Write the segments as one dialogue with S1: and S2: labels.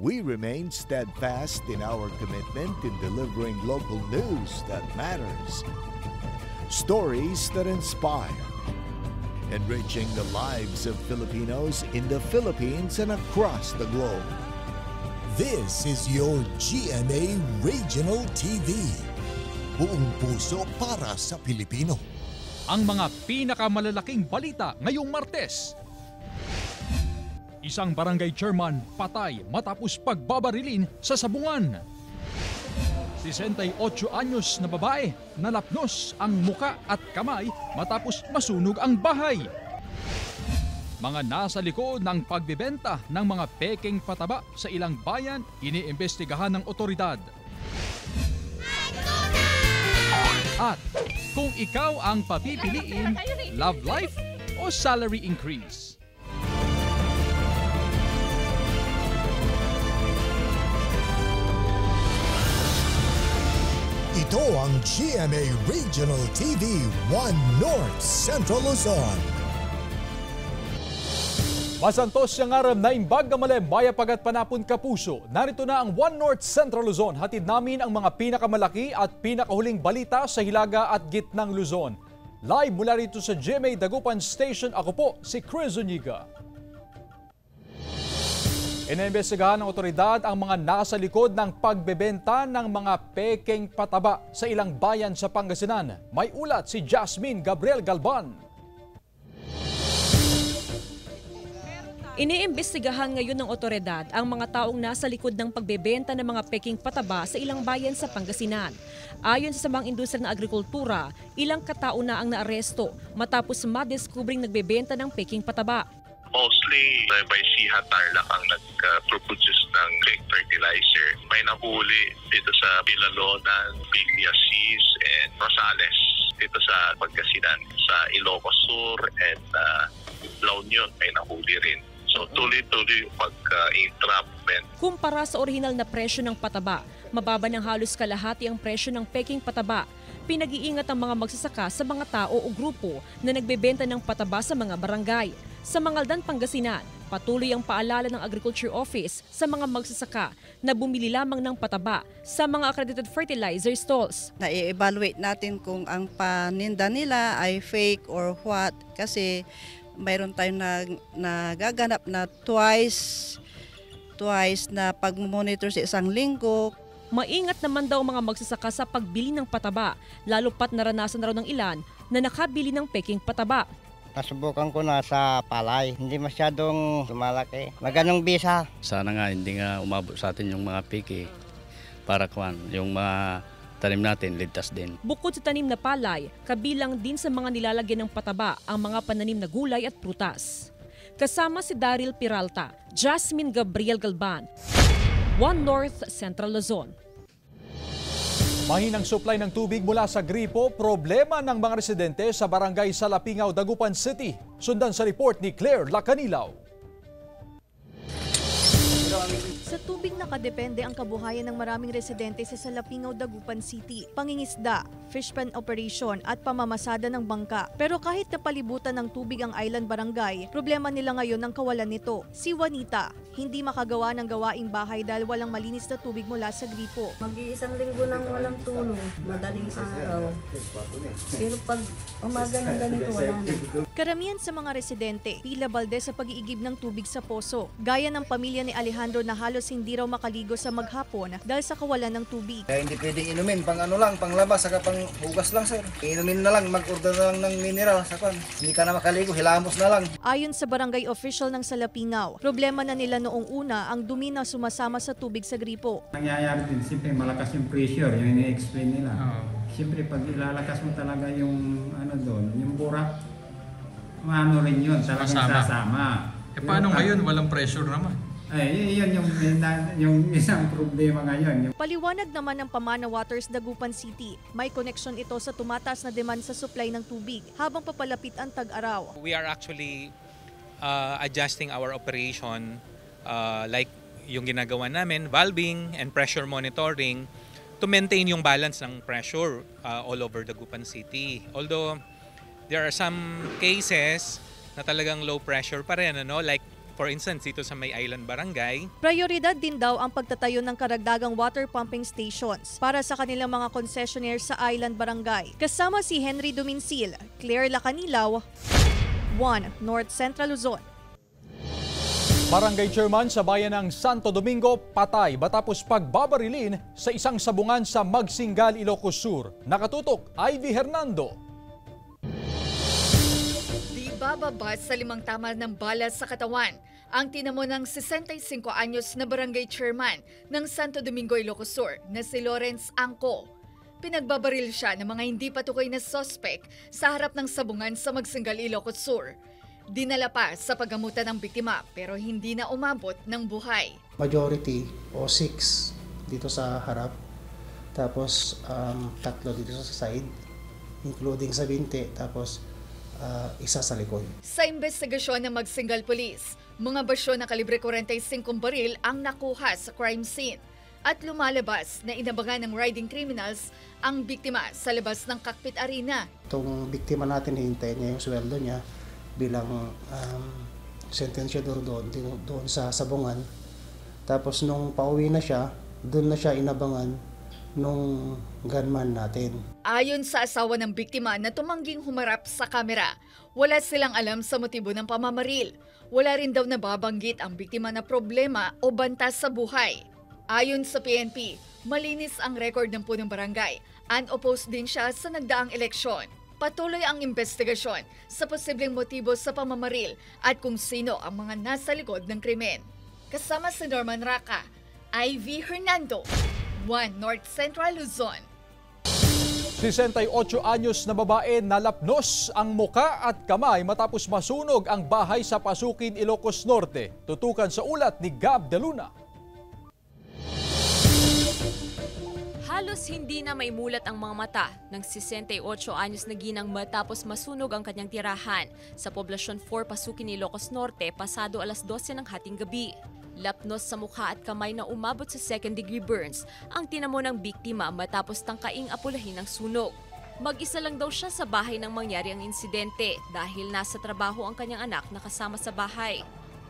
S1: We remain steadfast in our commitment in delivering local news that matters. Stories that inspire. Enriching the lives of Filipinos in the Philippines and across the globe.
S2: This is your GMA Regional TV. Buong puso para sa Pilipino.
S3: Ang mga pinakamalalaking balita ngayong Martes. Isang barangay chairman patay matapos pagbabarilin sa sabungan. 68 anyos na babae nalapnos ang muka at kamay matapos masunog ang bahay. Mga nasa likod ng pagbebenta ng mga peking pataba sa ilang bayan iniimbestigahan ng otoridad. At kung ikaw ang papipiliin, love life o salary increase?
S2: Ito ang GMA Regional TV 1 North Central Luzon.
S3: Masantos siyang aram na imbag na malem, maya pagat panapon kapuso. Narito na ang 1 North Central Luzon. Hatid namin ang mga pinakamalaki at pinakahuling balita sa hilaga at gitnang Luzon. Live mula rito sa GMA Dagupan Station, ako po si Chris Zuniga. Iniimbestigahan ng otoridad ang mga nasa likod ng pagbebenta ng mga peking pataba sa ilang bayan sa Pangasinan. May ulat si Jasmine Gabriel Galban.
S4: Iniimbestigahan ngayon ng otoridad ang mga taong nasa likod ng pagbebenta ng mga peking pataba sa ilang bayan sa Pangasinan. Ayon sa Samang Industriya ng Agrikultura, ilang katao na ang naaresto matapos madiskubring nagbebenta ng peking pataba.
S5: Mostly by Siha Tarlac ang nag-produce ng fake fertilizer. May nahuli dito sa Bilalonan, Villasis, and Rosales. Dito sa Pangasinan, sa Ilocos Sur and La Union may nahuli rin. So tuloy-tuloy yung pag-entrapment.
S4: Kumpara sa orihinal na presyo ng pataba, mababa ng halos kalahati ang presyo ng peking pataba. Pinag-iingat ang mga magsasaka sa mga tao o grupo na nagbebenta ng pataba sa mga barangay. Sa Mangaldan, Pangasinan, patuloy ang paalala ng Agriculture Office sa mga magsasaka na bumili lamang ng pataba sa mga accredited fertilizer stalls.
S6: Na-evaluate natin kung ang paninda nila ay fake or what kasi mayroon tayong nagaganap na twice na pag-monitor sa isang linggo.
S4: Maingat naman daw mga magsasaka sa pagbili ng pataba, lalo pat naranasan na raw ng ilan na nakabili ng peking pataba.
S7: Nasubukan ko na sa palay, hindi masyadong lumalaki. Maganong bisa.
S8: Sana nga hindi nga umabot sa atin yung mga piki para yung mga tanim natin ligtas din.
S4: Bukod sa tanim na palay, kabilang din sa mga nilalagyan ng pataba ang mga pananim na gulay at prutas. Kasama si Daryl Peralta, Jasmine Gabriel Galban, 1 North Central Luzon.
S3: Mahinang supply ng tubig mula sa gripo, problema ng mga residente sa barangay Salapingaw, Dagupan City. Sundan sa report ni Claire Lacanilaw.
S9: Sa tubig nakadepende ang kabuhayan ng maraming residente sa Salapingaw, Dagupan City. Pangingisda, fish pan operation at pamamasada ng bangka. Pero kahit napalibutan ng tubig ang Island Barangay, problema nila ngayon ang kawalan nito. Si Juanita, hindi makagawa ng gawaing bahay dahil walang malinis na tubig mula sa gripo.
S10: Mag-iisang linggo nang walang tulong, madaling araw. Pero pag umaga ng ganito, wala na.
S9: Karamihan sa mga residente, tila balde sa pag-iigib ng tubig sa poso. Gaya ng pamilya ni Alejandro na halos hindi raw makaligo sa maghapon dahil sa kawalan ng tubig.
S11: Kaya hindi pwedeng inumin, pang ano lang, pang labas, saka pang hugas lang sir. Inumin na lang, mag-order na lang ng mineral, saka hindi ka na makaligo, hilamos na lang.
S9: Ayon sa barangay official ng Salapingaw, problema na nila noong una ang dumi na sumasama sa tubig sa gripo.
S12: Nangyayari din, siyempre malakas yung pressure, yung ini-explain nila. Siyempre pag ilalakas mo talaga yung ano doon, yung burak, ano rin yun, talagang sasama.
S13: Paano ngayon, walang pressure naman?
S12: Ay, yun yung isang problema ngayon.
S9: Paliwanag naman ng Pamana Waters Dagupan City, may connection ito sa tumataas na demand sa supply ng tubig habang papalapit ang tag-araw.
S14: We are actually adjusting our operation like yung ginagawa namin, valving and pressure monitoring to maintain yung balance ng pressure all over Dagupan City. Although there are some cases na talagang low pressure pa rin, like For instance, dito sa May Island Barangay,
S9: prioridad din daw ang pagtatayo ng karagdagang water pumping stations para sa kanilang mga concessionaire sa Island Barangay. Kasama si Henry Duminsil, Claire Lacanilaw, 1 North Central Luzon.
S3: Barangay Chairman sa bayan ng Santo Domingo patay matapos pagbabarilin sa isang sabungan sa Magsingal, Ilocos Sur. Nakatutok, Ivy Hernando.
S15: Bababa sa 5 tama ng bala sa katawan ang tinamo ng 65 anyos na barangay chairman ng Santo Domingo, Ilocos Sur na si Lawrence Angco. Pinagbabaril siya ng mga hindi patukoy na suspect sa harap ng sabungan sa Magsingal, Ilocos Sur. Dinala pa sa paggamutan ng biktima pero hindi na umabot ng buhay.
S16: Majority o 6 dito sa harap, tapos 3 dito sa side, including sa binti, tapos isa sa likod.
S15: Sa investigasyon ng Magsingal Police, mga basyo na kalibre 45 baril ang nakuha sa crime scene at lumalabas na inabangan ng riding criminals ang biktima sa labas ng cockpit arena.
S16: Itong biktima natin, hintayin niya yung sweldo niya bilang sentensyador doon sa sabungan. Tapos nung pauwi na siya, doon na siya inabangan nung gunman natin.
S15: Ayon sa asawa ng biktima na tumangging humarap sa kamera, wala silang alam sa motibo ng pamamaril. Wala rin daw nababanggit ang biktima na problema o banta sa buhay. Ayon sa PNP, malinis ang record ng punong barangay. Unopposed din siya sa nagdaang eleksyon. Patuloy ang investigasyon sa posibleng motibo sa pamamaril at kung sino ang mga nasa likod ng krimen. Kasama si Norman Raca, Ivy Hernando, 1 North Central Luzon.
S3: 68 anyos na babae nalapnos ang muka at kamay matapos masunog ang bahay sa Pasukin, Ilocos Norte. Tutukan sa ulat ni Gab De Luna.
S4: Halos hindi na maimulat ang mga mata ng 68 anyos na ginang matapos masunog ang kanyang tirahan sa Poblasyon 4, Pasukin, Ilocos Norte pasado alas 12 ng hating gabi. Lapnos sa mukha at kamay na umabot sa second-degree burns ang tinamo ng biktima matapos tangkaing apulahin ng sunog. Mag-isa lang daw siya sa bahay nang mangyari ang insidente dahil nasa trabaho ang kanyang anak na kasama sa bahay.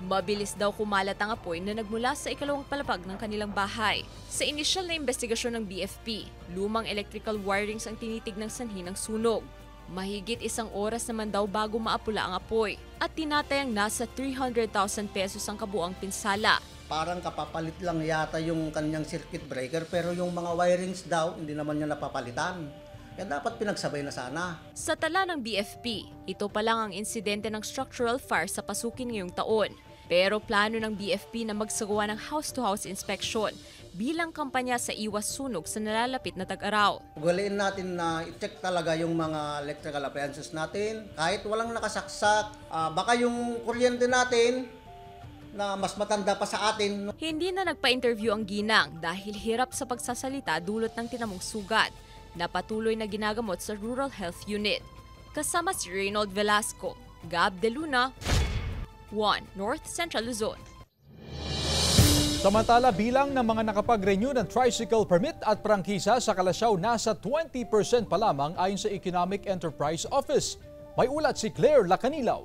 S4: Mabilis daw kumalat ang apoy na nagmula sa ikalawang palapag ng kanilang bahay. Sa inisyal na investigasyon ng BFP, lumang electrical wirings ang tinitig ng sanhi ng sunog. Mahigit 1 oras naman daw bago maapula ang apoy at tinatayang nasa 300,000 pesos ang kabuang pinsala.
S17: Parang kapapalit lang yata yung kanyang circuit breaker pero yung mga wirings daw hindi naman niya napapalitan. Kaya dapat pinagsabay na sana.
S4: Sa tala ng BFP, ito pa lang ang insidente ng structural fire sa Pasukin ngayong taon. Pero plano ng BFP na magsagawa ng house-to-house inspection bilang kampanya sa iwas sunog sa nalalapit na tag-araw.
S17: Ugaliin natin na i-check talaga yung mga electrical appliances natin. Kahit walang nakasaksak, baka yung kuryente natin na mas matanda pa sa atin.
S4: Hindi na nagpa-interview ang ginang dahil hirap sa pagsasalita dulot ng tinamong sugat na patuloy na ginagamot sa Rural Health Unit. Kasama si Reynold Velasco, Gab De Luna, 1 North Central Luzon.
S3: Samantala, bilang ng mga nakapag-renew ng tricycle permit at prangkisa sa Kalasyaw nasa 20% pa lamang ayon sa Economic Enterprise Office. May ulat si Claire Lacanilaw.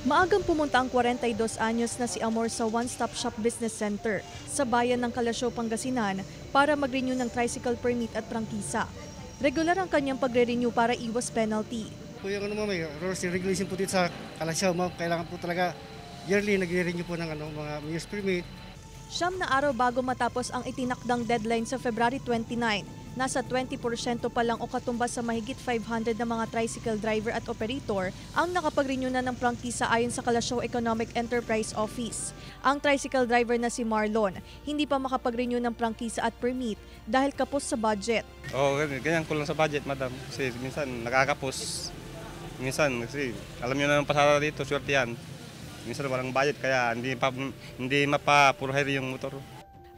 S9: Maagang pumunta ang 42 anyos na si Amor sa One Stop Shop Business Center sa bayan ng Kalasyaw, Pangasinan para mag-renew ng tricycle permit at prangkisa. Regular ang kanyang pagre-renew para iwas penalty.
S18: Kuya, may rules and regulation po dito sa Kalasyaw, ma'am. Kailangan po talaga yearly nagre-renew po ng mga use permit.
S9: 9 na araw bago matapos ang itinakdang deadline sa February 29, nasa 20% pa lang o katumbas sa mahigit 500 na mga tricycle driver at operator ang nakapag-renew na ng prangkisa ayon sa Kalasyaw Economic Enterprise Office. Ang tricycle driver na si Marlon, hindi pa makapag-renew ng prangkisa at permit dahil kapos sa budget.
S19: Ganyan ko lang sa budget, madam. Kasi minsan nakakapos. Minsan, kasi alam nyo na ng pasada dito, swerte yan. Minsan walang budget kaya hindi mapapurahir yung motor.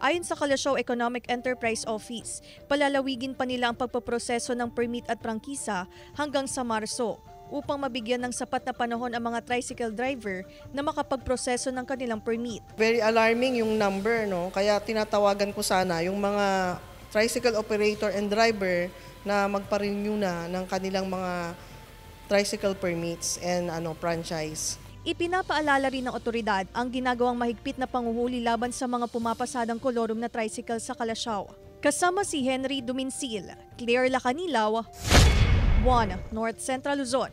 S9: Ayon sa Kalasyaw Economic Enterprise Office, palalawigin pa nila ang pagpaproseso ng permit at prangkisa hanggang sa Marso upang mabigyan ng sapat na panahon ang mga tricycle driver na makapagproseso ng kanilang permit.
S20: Very alarming yung number, no? Kaya tinatawagan ko sana yung mga tricycle operator and driver na magpa-renew na ng kanilang mga tricycle permits and franchise.
S9: Ipinapaalala rin ng otoridad ang ginagawang mahigpit na panguhuli laban sa mga pumapasadang kolorum na tricycle sa Calasiao. Kasama si Henry Duminsil, Claire Lacanilaw, 1 North Central Luzon.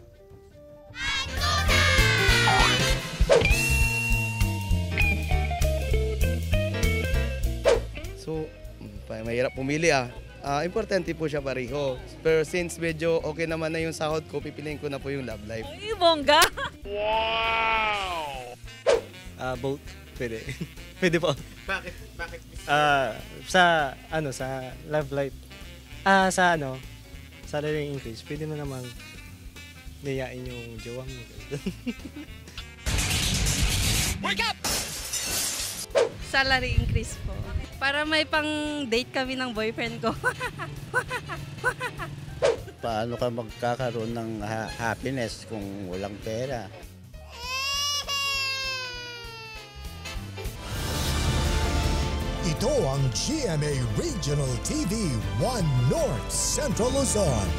S21: So, mahirap pumili importante po siya pareho. Pero since medyo okay naman na yung sahod ko, pipiliin ko na po yung Love Life.
S4: Ay, bongga!
S21: Wow!
S22: Both. Pwede. Pwede po.
S21: Bakit? Bakit?
S22: Sa Love Life. Salary increase. Pwede mo namang niyain yung jowa mo.
S23: Wake up! Salary increase po. Para may pang-date kami ng boyfriend ko.
S24: Paano ka magkakaroon ng happiness kung walang pera?
S2: Ito ang GMA Regional TV 1 North Central Luzon.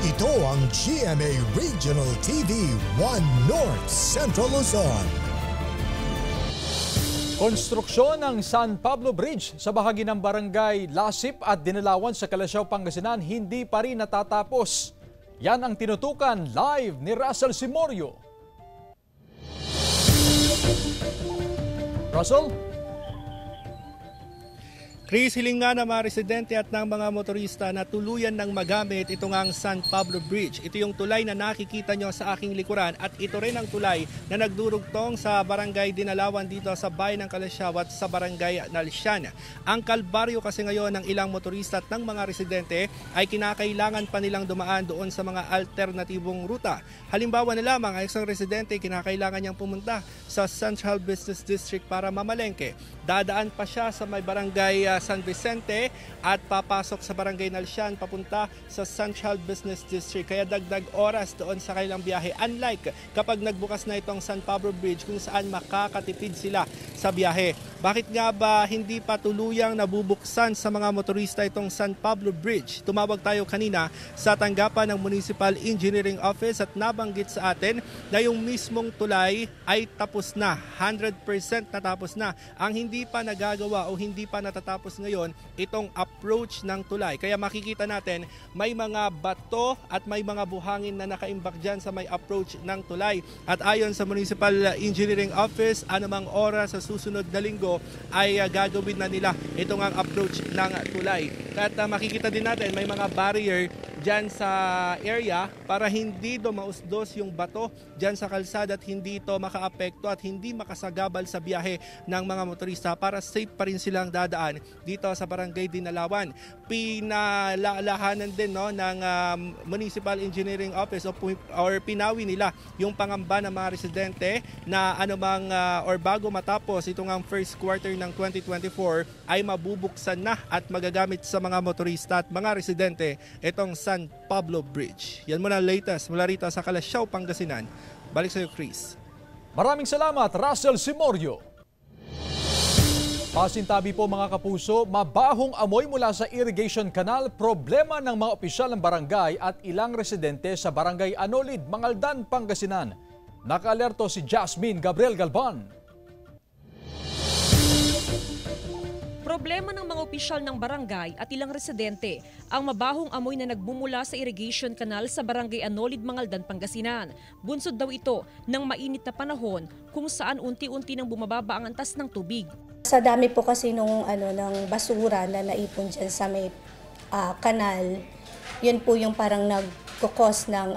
S2: Ito ang GMA Regional TV 1 North Central Luzon.
S3: Konstruksyon ng San Pablo Bridge sa bahagi ng barangay Lasip at Dinalawan sa Calasiao, Pangasinan hindi pa rin natatapos. Yan ang tinutukan live ni Russell Simorio. Russell?
S25: Chris, hiling nga ng mga residente at ng mga motorista na tuluyan ng magamit ito ngang San Pablo Bridge. Ito yung tulay na nakikita nyo sa aking likuran at ito rin ang tulay na nagdurugtong sa barangay Dinalawan dito sa bayan ng Calasiao at sa barangay Nalsian. Ang kalbaryo kasi ngayon ng ilang motorista at ng mga residente ay kinakailangan pa nilang dumaan doon sa mga alternatibong ruta. Halimbawa na lamang ay isang residente kinakailangan niyang pumunta sa Central Business District para mamalengke. Dadaan pa siya sa may barangay San Vicente at papasok sa barangay Nalsian papunta sa Central Business District. Kaya dagdag oras doon sa kanilang biyahe. Unlike kapag nagbukas na itong San Pablo Bridge kung saan makakatipid sila sa biyahe. Bakit nga ba hindi pa tuluyang nabubuksan sa mga motorista itong San Pablo Bridge? Tumawag tayo kanina sa tanggapan ng Municipal Engineering Office at nabanggit sa atin na yung mismong tulay ay tapos na. 100% natapos na. Ang hindi pa nagagawa o hindi pa natatapos ngayon itong approach ng tulay. Kaya makikita natin may mga bato at may mga buhangin na nakaimbak dyan sa may approach ng tulay. At ayon sa Municipal Engineering Office, anumang oras sa susunod na linggo ay gagawin na nila itong ang approach ng tulay. At makikita din natin may mga barrier dyan sa area para hindi dumausdos yung bato dyan sa kalsada at hindi ito makaapekto at hindi makasagabal sa biyahe ng mga motorista para safe pa rin silang dadaan dito sa barangay Dinalawan. Pinalalahanan din ng Municipal Engineering Office or pinawi nila yung pangamba ng mga residente na anumang or bago matapos itong ang first quarter ng 2024 ay mabubuksan na at magagamit sa mga motorista at mga residente itong San Pablo Bridge. Yan muna latest mula rito sa Calasiao, Pangasinan. Balik sa iyo, Chris.
S3: Maraming salamat, Russell Simorio. Pasintabi po mga kapuso, mabahong amoy mula sa irrigation canal, problema ng mga opisyal ng barangay at ilang residente sa barangay Anolid, Mangaldan, Pangasinan. Naka-alerto si Jasmine Gabriel Galban.
S4: Problema ng mga opisyal ng barangay at ilang residente ang mabahong amoy na nagbumula sa irrigation canal sa barangay Anolid, Mangaldan, Pangasinan. Bunsod daw ito ng mainit na panahon kung saan unti-unti nang bumababa ang antas ng tubig.
S26: Sa dami po kasi ng basura na naipon dyan sa may kanal, yun po yung parang nagkukos ng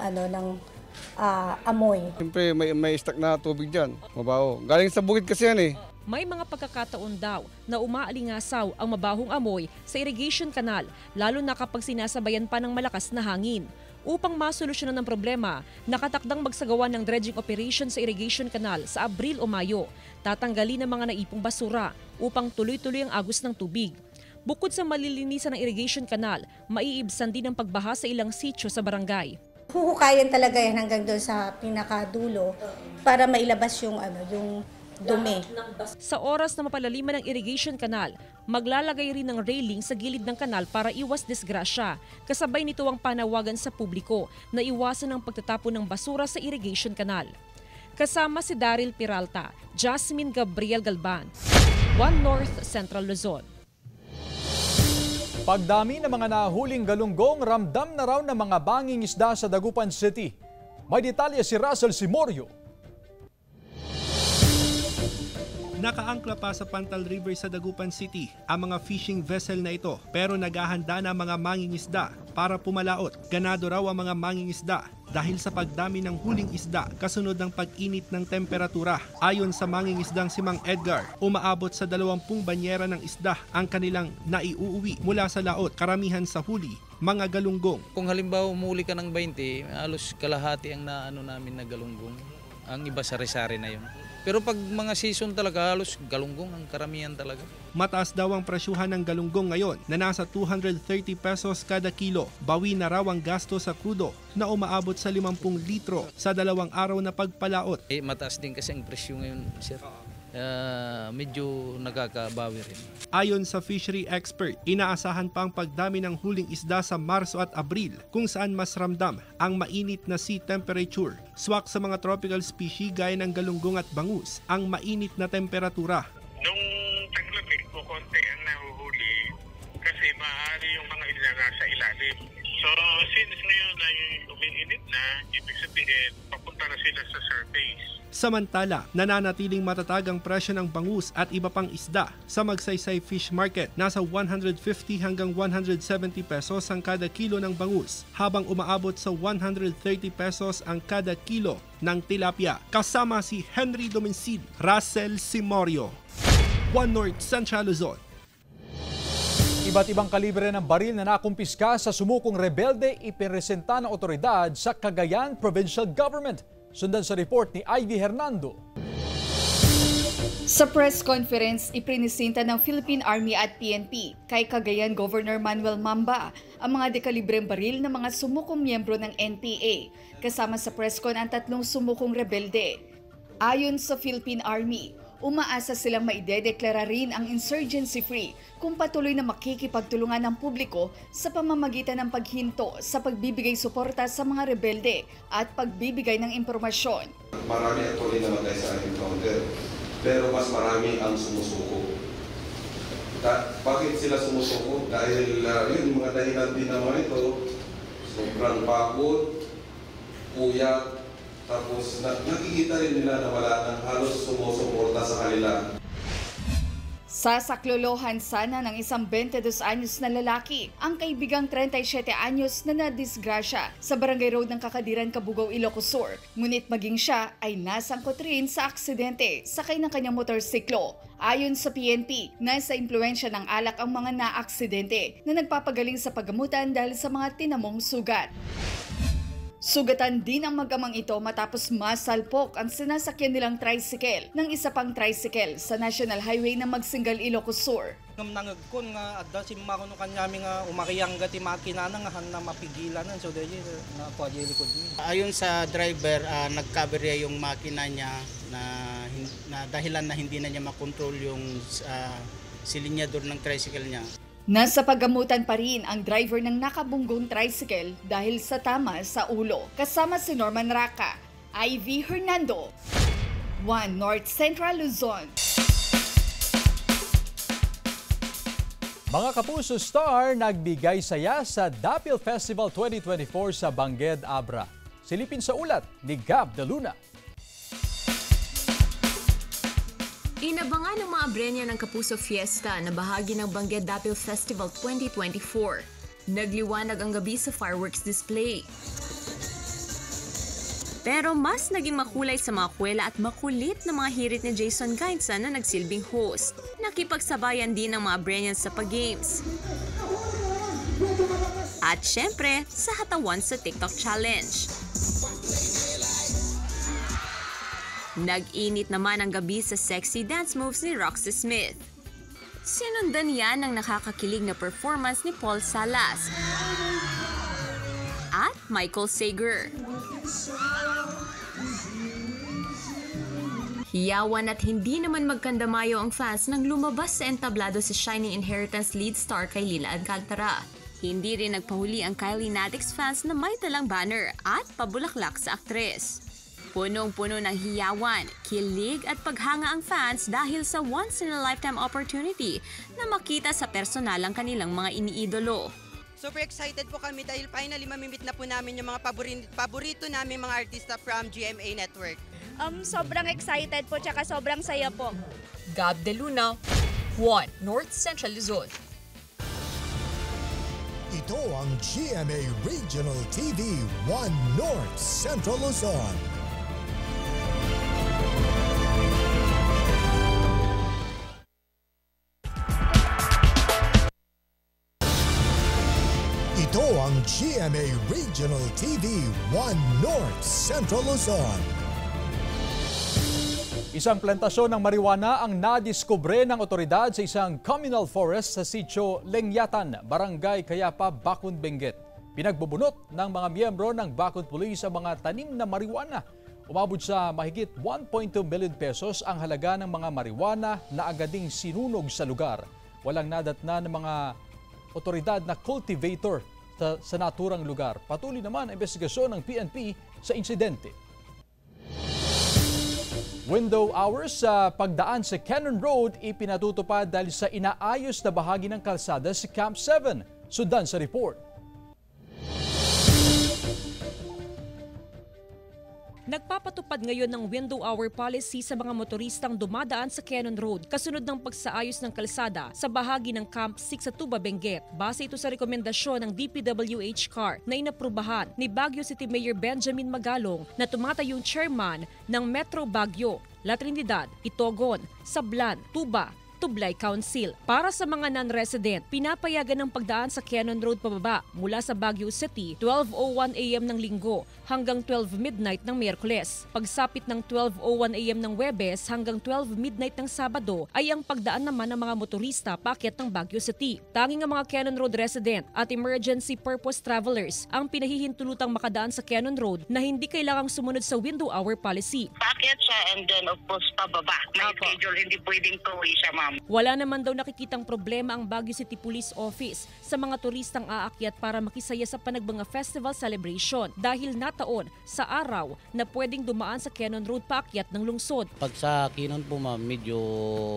S26: amoy.
S27: Siyempre may stock na tubig dyan, mabaho. Galing sa bukid kasi yan eh.
S4: May mga pagkakataon daw na umaalingasaw ang mabahong amoy sa irrigation canal, lalo na kapag sinasabayan pa ng malakas na hangin. Upang masolusyonan ng problema, nakatakdang magsagawa ng dredging operation sa irrigation canal sa Abril o Mayo. Tatanggalin ang mga naipong basura upang tuloy-tuloy ang agos ng tubig. Bukod sa malilinisan ng irrigation canal, maiibsan din ang pagbaha sa ilang sitio sa barangay.
S26: Huhukayan talaga yan hanggang doon sa pinakadulo para mailabas yung dumi.
S4: Sa oras na mapalaliman ng irrigation canal, maglalagay rin ng railing sa gilid ng kanal para iwas disgrasya. Kasabay nito ang panawagan sa publiko na iwasan ang pagtatapon ng basura sa irrigation canal. Kasama si Daryl Peralta, Jasmine Gabriel Galban, One North Central Luzon.
S3: Pagdami ng mga nahuling galunggong, ramdam na raw ng mga banging isda sa Dagupan City. May detalye si Russell Simorio.
S25: Nakaangkla pa sa Pantal River sa Dagupan City ang mga fishing vessel na ito, pero naghahanda na mga mangingisda para pumalaot. Ganado raw ang mga mangingisda dahil sa pagdami ng huling isda kasunod ng pag-init ng temperatura. Ayon sa mangingisdang si Mang Edgar, umaabot sa 20 banyera ng isda ang kanilang naiuuwi mula sa laot, karamihan sa huli mga galunggong.
S1: Kung halimbawa umuli ka ng 20, halos kalahati ang naano namin na galunggong. Ang iba sari-sari na yun. Pero pag mga season talaga, halos galunggong ang karamihan talaga.
S25: Mataas daw ang presyuhan ng galunggong ngayon na nasa 230 pesos kada kilo. Bawi na raw ang gasto sa krudo na umaabot sa 50 litro sa 2 araw na pagpalaot.
S1: Mataas din kasi ang presyo ngayon, sir. Medyo nakakabawi rin.
S25: Ayon sa fishery expert, inaasahan pa ang pagdami ng huling isda sa Marso at Abril kung saan mas ramdam ang mainit na sea temperature. Swak sa mga tropical species gaya ng galunggong at bangus ang mainit na temperatura.
S5: Nung taglamig po konti ang nahuhuli kasi maaari yung mga isda nasa ilalim. So since ngayon ay umiinit na, ibig sabihin papunta na sila sa surface.
S25: Samantala, nananatiling matatag ang presyo ng bangus at iba pang isda sa Magsaysay Fish Market. Nasa 150 hanggang 170 pesos ang kada kilo ng bangus, habang umaabot sa 130 pesos ang kada kilo ng tilapia. Kasama si Henry Domencid, Russell Simorio, One North Central Luzon.
S3: Iba't ibang kalibre ng baril na nakumpiska sa sumukong rebelde ipinresenta ng otoridad sa Cagayan Provincial Government. Sundan sa report ni Ivy Hernando.
S15: Sa press conference, iprinisinta ng Philippine Army at PNP kay Cagayan Governor Manuel Mamba ang mga dekalibreng baril ng mga sumukong miyembro ng NPA. Kasama sa press con ang 3 sumukong rebelde. Ayon sa Philippine Army, umaasa silang maidedeklara rin ang insurgency-free kung patuloy na makikipagtulungan ng publiko sa pamamagitan ng paghinto sa pagbibigay suporta sa mga rebelde at pagbibigay ng impormasyon.
S6: Marami actually namatay sa encounter, pero mas marami ang sumusuko. Bakit sila sumusuko? Dahil yun, mga dahilan din naman ito, sobrang pagod, uyak, tapos nakikita rin nila na wala nang halos sumusuporta sa kanila.
S15: Sa saklolohan sana ng isang 22 anyos na lalaki, ang kaibigang 37 anyos na nadisgrasya sa Barangay Road ng Kakadiran, Cabugao, Ilocos Sur. Ngunit maging siya ay nasangkot rin sa aksidente sakay ng kanyang motorsiklo. Ayon sa PNP, nasa impluensya ng alak ang mga naaksidente na nagpapagaling sa paggamutan dahil sa mga tinamong sugat. Sugatan din ang mag-amang ito matapos masalpok ang sinasakyan nilang tricycle ng isa pang tricycle sa National Highway na Magsingal, Ilocos Sur.
S7: Nangagkon nga adda si makuno kanyami nga umakiyang gati makina nga na mapigilan so dahil na kuadya likod ni.
S8: Ayon sa driver, nagkaberya yung makina niya na dahilan na hindi na niya makontrol yung silinyador ng tricycle niya.
S15: Nasa paggamutan pa rin ang driver ng nakabunggong tricycle dahil sa tama sa ulo. Kasama si Norman Raca, Ivy Hernando, One North Central Luzon.
S3: Mga Kapuso Star, nagbigay saya sa Dapil Festival 2024 sa Bangued, Abra. Silipin sa ulat ni Gab De Luna.
S10: Inabangan ng mga Brenya ng Kapuso Fiesta na bahagi ng Bangued Dapil Festival 2024. Nagliwanag ang gabi sa fireworks display. Pero mas naging makulay sa mga kwela at makulit na mga hirit ni Jason Gainsa na nagsilbing host. Nakipagsabayan din ng mga Brenyans sa pag-games. At syempre, sa hatawan sa TikTok Challenge. Nag-init naman ang gabi sa sexy dance moves ni Roxy Smith. Sinundan yan ng nakakakilig na performance ni Paul Salas at Michael Sager. Hiyawan at hindi naman magkandamayo ang fans nang lumabas sa entablado si Shining Inheritance lead star Kailina Alcantara. Hindi rin nagpahuli ang Kylie Natix fans na may talang banner at pabulaklak sa aktres. Punong-puno ng hiyawan, kilig at paghanga ang fans dahil sa once-in-a-lifetime opportunity na makita sa personal ang kanilang mga iniidolo.
S11: Super excited po kami dahil finally mamimit na po namin yung mga paborito namin mga artista from GMA Network.
S12: Sobrang excited po tsaka sobrang saya po.
S10: Gab De Luna, 1 North Central Luzon.
S2: Ito ang GMA Regional TV 1 North Central Luzon. Ito ang GMA Regional TV 1 North Central Luzon.
S3: Isang plantasyon ng marijuana ang nadiskubre ng otoridad sa isang communal forest sa sitio Lengyatan, Barangay Cayapa, Bacon, Benguet. Pinagbubunot ng mga miyembro ng Bacon Police ang mga tanim na marijuana. Umabot sa mahigit 1.2 million pesos ang halaga ng mga marijuana na agading sinunog sa lugar. Walang nadatna ng mga otoridad na cultivator sa naturang lugar. Patuloy naman ang investigasyon ng PNP sa insidente. Window hours sa pagdaan sa Cannon Road ipinatutupad dahil sa inaayos na bahagi ng kalsada sa Camp 7. Sundan sa report.
S4: Nagpapatupad ngayon ng window hour policy sa mga motoristang dumadaan sa Cannon Road kasunod ng pagsaayos ng kalsada sa bahagi ng Camp 6 sa Tuba, Benguet. Base ito sa rekomendasyon ng DPWH CAR na inaprubahan ni Baguio City Mayor Benjamin Magalong na tumatayong chairman ng Metro Baguio, La Trinidad, Itogon, Sablan, Tuba, Tublay Council. Para sa mga non-resident, pinapayagan ng pagdaan sa Cannon Road pababa mula sa Baguio City 12:01 AM ng Linggo hanggang 12 midnight ng Miyerkules. Pagsapit ng 12:01 AM ng Huwebes hanggang 12 midnight ng Sabado ay ang pagdaan naman ng mga motorista paakyat ng Baguio City. Tanging ang mga Cannon Road resident at emergency purpose travelers ang pinahihintulutang makadaan sa Cannon Road na hindi kailangang sumunod sa window hour policy.
S13: Paakyat siya and then of course pababa. May schedule, hindi pwedeng tuloy siya, ma'am.
S4: Wala naman daw nakikitang problema ang Baguio City Police Office sa mga turistang aakyat para makisaya sa Panagbanga Festival celebration dahil nataon sa araw na pwedeng dumaan sa Cannon Road paakyat ng lungsod.
S24: Pag sa Cannon po ma'am, medyo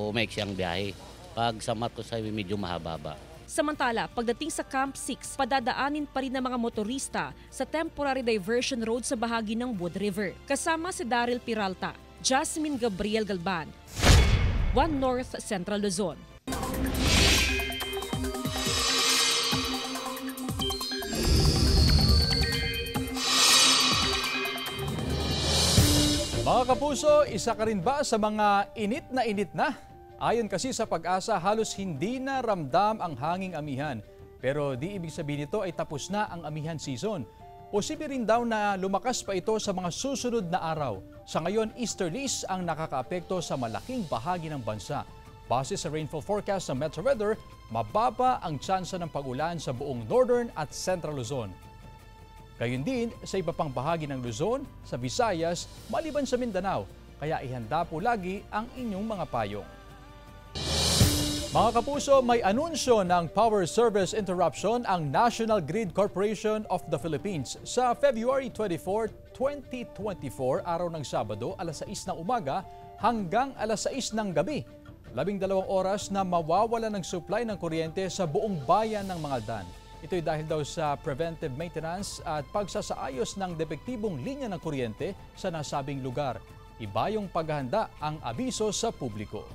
S24: maiksi ang biyahe. Pag sa Matos Highway, medyo mahaba.
S4: Samantala, pagdating sa Camp 6, padadaanin pa rin ng mga motorista sa temporary diversion road sa bahagi ng Wood River. Kasama si Daryl Peralta, Jasmine Gabriel Galban, 1 North Central Luzon.
S3: Mga kapuso, isa ka rin ba sa mga init na? Ayon kasi sa Pag-asa, halos hindi na ramdam ang hanging amihan. Pero di ibig sabihin nito ay tapos na ang amihan season. Posible rin daw na lumakas pa ito sa mga susunod na araw. Sa ngayon, easterlies ang nakakaapekto sa malaking bahagi ng bansa. Base sa rainfall forecast ng Metro Weather, mababa ang tsansa ng pag-ulan sa buong Northern at Central Luzon. Gayun din sa iba pang bahagi ng Luzon, sa Visayas, maliban sa Mindanao. Kaya ihanda po lagi ang inyong mga payong. Mga kapuso, may anunsyo ng power service interruption ang National Grid Corporation of the Philippines sa February 24, 2024, araw ng Sabado, alas 6 ng umaga hanggang alas 6 ng gabi. 12 oras na mawawala ng supply ng kuryente sa buong bayan ng Mangaldan. Ito'y dahil daw sa preventive maintenance at pagsasaayos ng depektibong linya ng kuryente sa nasabing lugar. Iba yung paghahanda ang abiso sa publiko.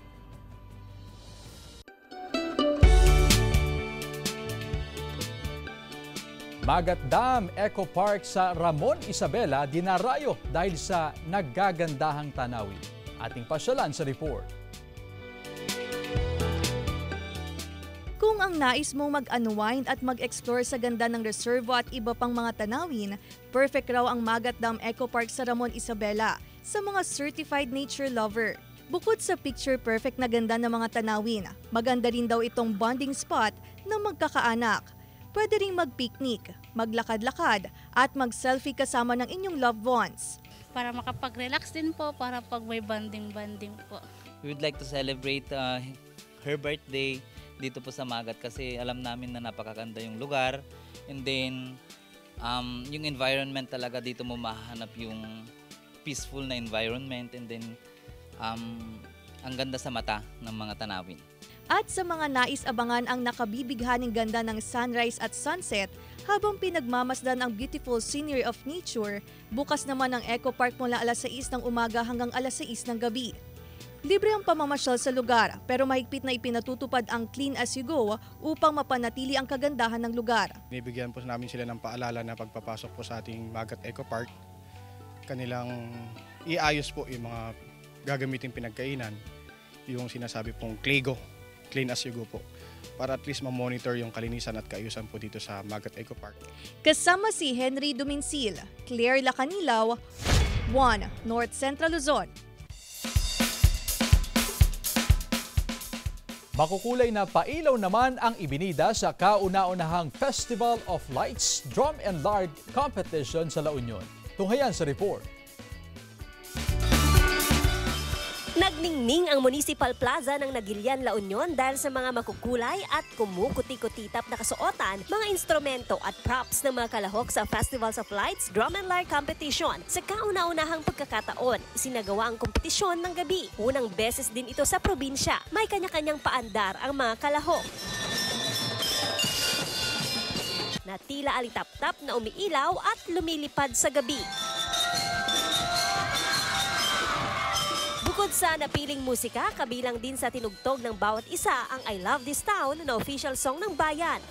S3: Magat Dam Eco Park sa Ramon Isabela dinarayo dahil sa naggagandahang tanawin. Ating pasyalan sa report.
S9: Kung ang nais mong mag-unwind at mag-explore sa ganda ng reservo at iba pang mga tanawin, perfect raw ang Magat Dam Eco Park sa Ramon Isabela sa mga certified nature lover. Bukod sa picture-perfect na ganda ng mga tanawin, maganda rin daw itong bonding spot ng magkakaanak. Pwede ring mag-picnic, maglakad-lakad at mag-selfie kasama ng inyong loved ones.
S14: Para makapag-relax din po, para pag may banding-banding po.
S16: We would like to celebrate her birthday dito po sa Magat kasi alam namin na napakaganda yung lugar. And then, yung environment talaga dito mo mahanap yung peaceful na environment. And then, ang ganda sa mata ng mga tanawin.
S9: At sa mga nais-abangan ang nakabibighaning ganda ng sunrise at sunset habang pinagmamasdan ang beautiful scenery of nature, bukas naman ang Eco Park mula alas 6 ng umaga hanggang alas 6 ng gabi. Libre ang pamamasyal sa lugar pero mahigpit na ipinatutupad ang clean as you go upang mapanatili ang kagandahan ng lugar.
S17: Binibigyan po namin sila ng paalala na pagpapasok po sa ating Magat Eco Park, kanilang iayos po yung mga gagamitin pinagkainan, yung sinasabi pong Clego, clean as you go po, para at least ma-monitor yung kalinisan at kaayusan po dito sa Magat Eco Park.
S9: Kasama si Henry Duminsil, Claire Lacanilaw, 1 North Central Luzon.
S3: Makukulay na pailaw naman ang ibinida sa kauna-unahang Festival of Lights Drum and Lard Competition sa La Union. Tunghayan sa report.
S18: Nagningning ang Municipal Plaza ng Nagilian, La Union dahil sa mga makukulay at kumukuti-kutitap na kasuotan, mga instrumento at props ng mga kalahok sa Festivals of Lights Drum and Lard Competition. Sa kauna-unahang pagkakataon, isinagawa ang kompetisyon ng gabi. Unang beses din ito sa probinsya. May kanya-kanyang paandar ang mga kalahok na tila alitap-tap na umiilaw at lumilipad sa gabi. Bukod sa napiling musika, kabilang din sa tinugtog ng bawat isa ang I Love This Town na official song ng bayan.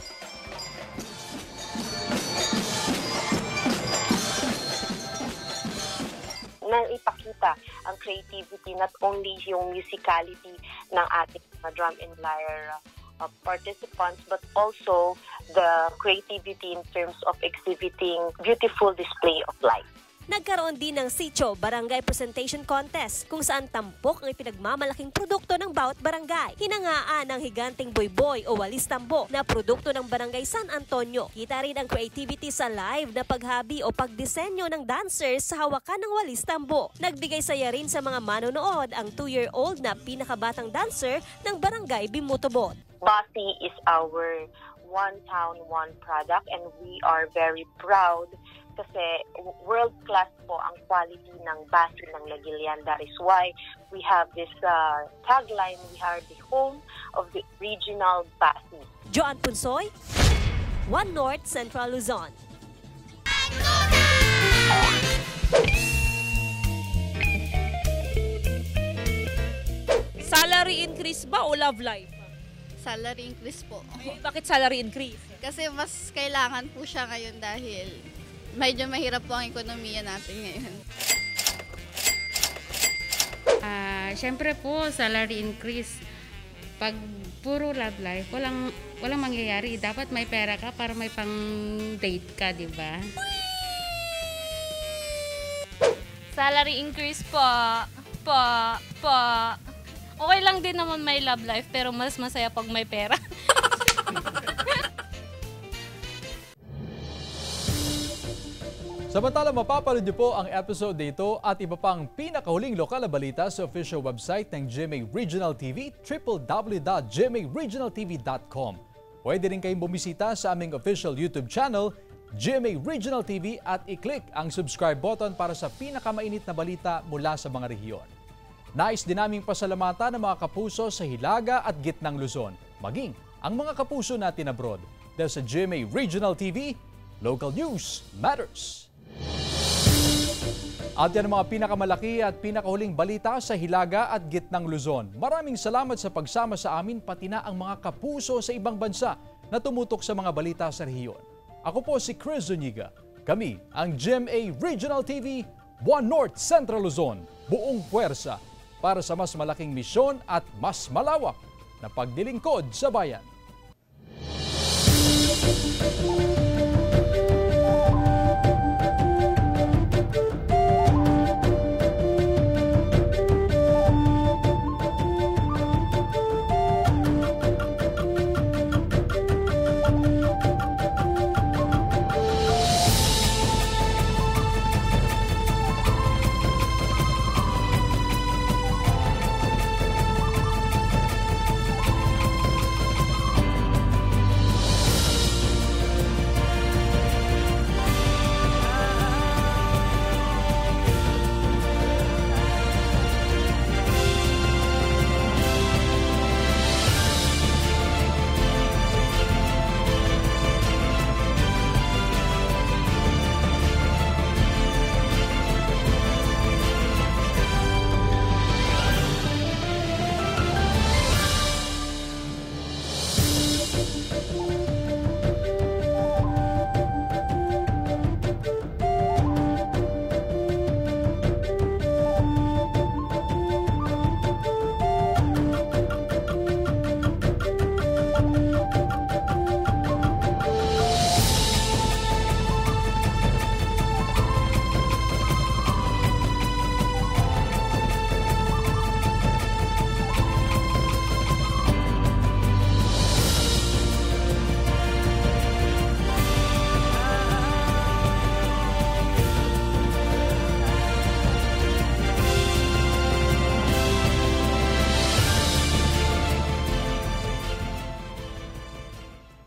S19: Nang ipakita ang creativity, not only yung musicality ng ating drum and lyre participants, but also the creativity in terms of exhibiting beautiful display of light.
S18: Nagkaroon din ng Sitio Barangay Presentation Contest kung saan tampok ang ipinagmamalaking produkto ng bawat barangay. Hinangaan ng higanting boy-boy o walis tambo na produkto ng Barangay San Antonio. Kita rin ang creativity sa live na paghabi o pagdisenyo ng dancers sa hawakan ng walis tambo. Nagbigay saya rin sa mga manonood ang 2-year-old na pinakabatang dancer ng Barangay Bimutobot.
S19: Basi is our one town, one product, and we are very proud kasi world-class po ang quality ng basi ng Nagilian. That is why we have this tagline, we are the home of the regional basi.
S18: Joan Punsoy, 1 North Central Luzon.
S4: Salary increase ba o love life?
S23: Salary increase po.
S4: Bakit salary increase?
S23: Kasi mas kailangan po siya ngayon dahil medyo mahirap po ang ekonomiya natin ngayon.
S20: Siyempre po, salary increase. Pag puro love life, walang mangyayari. Dapat may pera ka para may pang-date ka, di ba?
S23: Salary increase po. Okay lang din naman may love life, pero mas masaya pag may pera.
S3: Samantala, mapapanood niyo po ang episode dito at iba pang pinakahuling lokal na balita sa official website ng GMA Regional TV, www.gmaregionaltv.com. Pwede rin kayong bumisita sa aming official YouTube channel, GMA Regional TV, at i-click ang subscribe button para sa pinakamainit na balita mula sa mga rehiyon. Nais din naming pasalamatan ng mga kapuso sa Hilaga at Gitnang Luzon, maging ang mga kapuso natin abroad. Dahil sa GMA Regional TV, local news matters. At yan ang mga pinakamalaki at pinakahuling balita sa Hilaga at Gitnang Luzon. Maraming salamat sa pagsama sa amin, pati na ang mga kapuso sa ibang bansa na tumutok sa mga balita sa rehiyon. Ako po si Chris Zuniga. Kami ang GMA Regional TV, 1 North Central Luzon. Buong puwersa para sa mas malaking misyon at mas malawak na paglilingkod sa bayan.